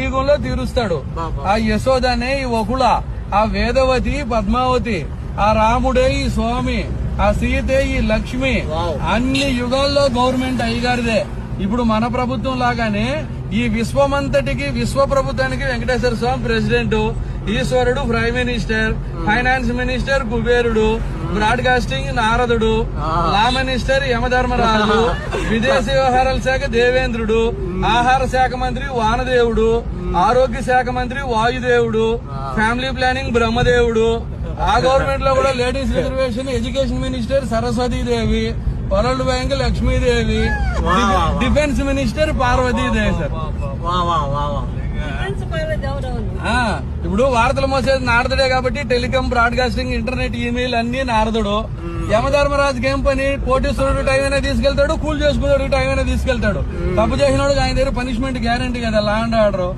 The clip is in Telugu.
కలియుగంలో తీరుస్తాడు. ఆ యశోదనే ఈ వకుళ, ఆ వేదవతి పద్మావతి, ఆ రాముడే ఈ స్వామి, ఆ సీతే ఈ లక్ష్మి. అన్ని యుగాల్లో గవర్నమెంట్ అయ్యగారిదే. ఇప్పుడు మన ప్రభుత్వం లాగానే ఈ విశ్వమంతటికి, విశ్వ ప్రభుత్వానికి వెంకటేశ్వర స్వామి ప్రెసిడెంట్, ఈశ్వరుడు ప్రైమ్ మినిస్టర్, ఫైనాన్స్ మినిస్టర్ కుబేరుడు, బ్రాడ్కాస్టింగ్ నారదుడు, లా మినిస్టర్ యమధర్మరాజు, విదేశీ వ్యవహారాల శాఖ దేవేంద్రుడు, ఆహార శాఖ మంత్రి వానదేవుడు, ఆరోగ్య శాఖ మంత్రి వాయుదేవుడు, ఫ్యామిలీ ప్లానింగ్ బ్రహ్మదేవుడు. ఆ గవర్నమెంట్ లో కూడా ladies reservation education minister Saraswati Devi, world bank Lakshmi Devi, defence minister Parvati Devi. Sir ఇప్పుడు వార్తలు మోసేది నారదుడే కాబట్టి టెలికాం, బ్రాడ్కాస్టింగ్, ఇంటర్నెట్, ఈమెయిల్ అన్ని నారదుడు. యమధర్మరాజుకి ఏం పని? కోటీశ్వరుడు టైం అయినా తీసుకెళ్తాడు, కూల్ చేసుకున్నాడు టైం అయినా తీసుకెళ్తాడు. తప్పు చేసినోడు ఆయన దగ్గర పనిష్మెంట్ గ్యారంటీ కదా, లా అండ్ ఆర్డర్.